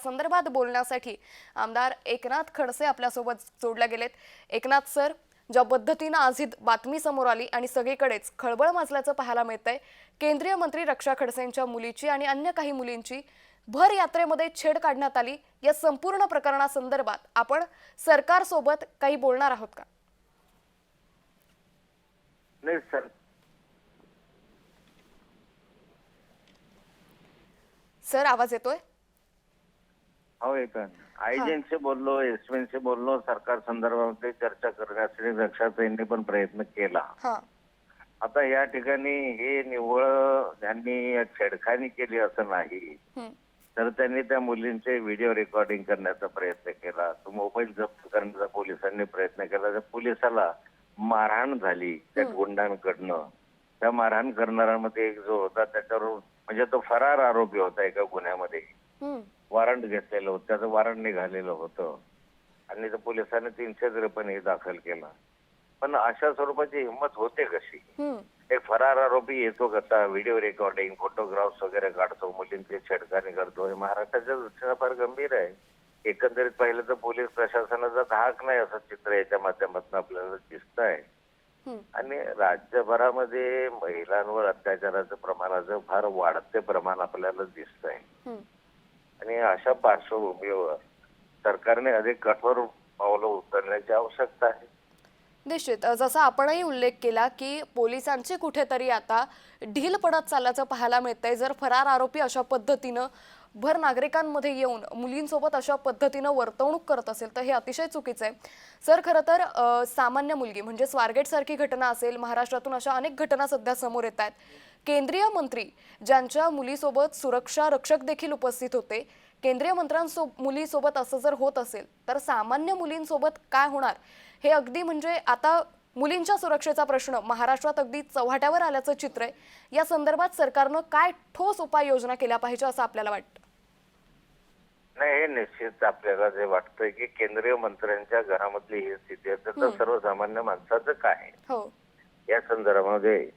संदर्भात बोलण्यासाठी आमदार एकनाथ खडसे आपल्यासोबत जोडले गेलेत। एकनाथ सर, ज्या पद्धतीने आज ही बातमी समोर आली आणि सगळीकडेच खळबळ माजल्याचं पाहायला मिळतंय, केंद्रीय मंत्री रक्षा खडसेंच्या मुलीची आणि अन्य काही मुलींची भर यात्रेमध्ये छेड काढण्यात आली, या संपूर्ण प्रकरणासंदर्भात आपण सरकारसोबत काही बोलणार आहोत का? नहीं सर, सर आवाज येतोय? हो एक आयजीएन से बोललो, एसपीएन से बोललो, सरकार संदर्भामध्ये चर्चा करण्यासाठी रक्षाताईंनी पण प्रयत्न केला। हां, आता या ठिकाणी हे निव्वळ त्यांनी छेडखानी केली असं नाही, तर त्यांनी त्या मुलींचे व्हिडिओ रेकॉर्डिंग करण्याचा प्रयत्न केला, तो मोबाईल जप्त करण्याचा पोलिसांनी प्रयत्न केला, त्या पोलिसाला मारहाण झाली त्या गुंडांकडनं। त्या मारहाण करणाऱ्यांमध्ये एक जो होता त्याच्यावर म्हणजे तो फरार आरोपी होता एका गुन्ह्यामध्ये, वॉरंट घेतलेलं होतं, त्याचं वॉरंट निघालेलं होतं आणि त्या पोलिसांनी 353 दाखल केला। पण अशा स्वरूपाची हिंमत होते कशी? एक फरार आरोपी येतो कसा, व्हिडिओ रेकॉर्डिंग, फोटोग्राफ्स वगैरे काढतो, मुलींची छेडखानी करतो, हे महाराष्ट्राच्या दृष्टीने फार गंभीर आहे। एकंदरीत पाहिलं तर पोलीस प्रशासनाचा धाक नाही असं चित्र याच्या माध्यमातून आपल्याला दिसत आहे। आणि राज्यभरामध्ये महिलांवर अत्याचाराचं प्रमाणाचं फार वाढते प्रमाण आपल्याला दिसत आहे आणि अशा पार्श्वभूमीवर सरकारने अधिक कठोर पावलं उचलण्याची आवश्यकता आहे। निश्चित, जसा आपणही उल्लेख केला की पोलिसांची कुठेतरी आता ढील पडत चालल्याचं पाहायला मिळतंय। जर फरार आरोपी अशा पद्धतीनं भर नागरिकांमध्ये येऊन मुलींसोबत अशा पद्धतीनं वर्तवणूक करत असेल तर हे अतिशय चुकीचं आहे। सर, खरं तर सामान्य मुलगी म्हणजे स्वारगेट सारखी घटना असेल, महाराष्ट्रातून अशा अनेक घटना सध्या समोर येत आहेत। केंद्रीय मंत्री ज्यांच्या मुलीसोबत सुरक्षा रक्षक देखील उपस्थित होते, केंद्रीय मुलीसोबत असं जर होत असेल तर सामान्य मुलींसोबत काय होणार हे अगदी म्हणजे आता मुलींच्या सुरक्षेचा प्रश्न महाराष्ट्रात अगदी चव्हाट्यावर आल्याचं चित्र आहे। या संदर्भात सरकारनं काय ठोस उपाययोजना केल्या पाहिजे असं आपल्याला वाटतं? नाही, हे निश्चित आपल्याला जे वाटतंय की केंद्रीय मंत्र्यांच्या घरामधली ही स्थिती आहे, तर सर्वसामान्य माणसाचं काय हो, या संदर्भामध्ये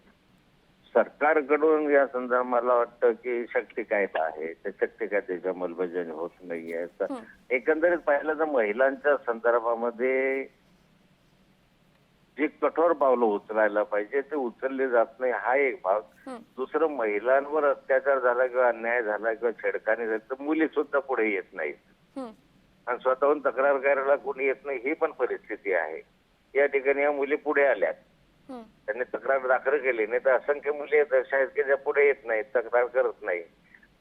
सरकारकडून या संदर्भात मला वाटतं की शक्ती कायदा आहे, त्या शक्ती कायद्याची अंमलबजावणी होत नाहीये। तर एकंदरीत पाहिलं तर महिलांच्या संदर्भामध्ये जी कठोर पावलं उचलायला पाहिजे ते उचलले जात नाही, हा एक भाग। दुसरं, महिलांवर अत्याचार झाला किंवा अन्याय झाला किंवा छेडखानी झाली तर मुली सुद्धा पुढे येत नाहीत आणि स्वतःहून तक्रार करायला कोणी येत नाही, ही पण परिस्थिती आहे। या ठिकाणी या मुली पुढे आल्यात, त्यांनी तक्रार दाखल केली, नाही तर असंख्य मुली आहेत की ज्या पुढे येत नाहीत, तक्रार करत नाही।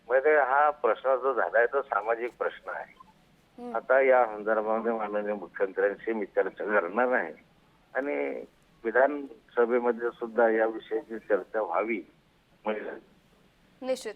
म्हणजे हा प्रश्न जो झालाय तो सामाजिक प्रश्न आहे। आता या संदर्भामध्ये माननीय मुख्यमंत्र्यांशी मी चर्चा करणार आहे आणि विधानसभेमध्ये सुद्धा या विषयाची चर्चा व्हावी। निश्चित।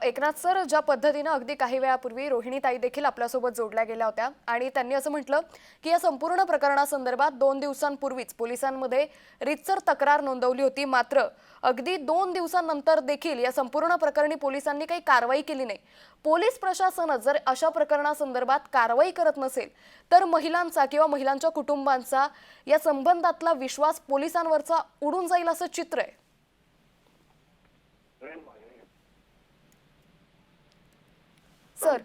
एकनाथ सर, ज्या पद्धतीनं अगदी काही वेळापूर्वी रोहिणीताई देखील आपल्यासोबत जोडल्या गेल्या होत्या आणि त्यांनी असं म्हटलं की या संपूर्ण प्रकरणासंदर्भात 2 दिवसांपूर्वीच पोलिसांमध्ये रीतसर तक्रार नोंदवली होती, मात्र अगदी 2 दिवसांनंतर देखील या संपूर्ण प्रकरणी पोलिसांनी काही कारवाई केली नाही। पोलीस प्रशासन जर अशा प्रकरणासंदर्भात कारवाई करत नसेल तर महिलांचा किंवा महिलांच्या कुटुंबांचा या संबंधातला विश्वास पोलिसांवरचा उडून जाईल असं चित्र आहे। सर,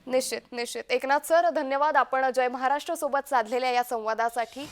निश्चित। एकनाथ सर, धन्यवाद आपण जय महाराष्ट्र सोबत साधलेल्या या संवादासाठी।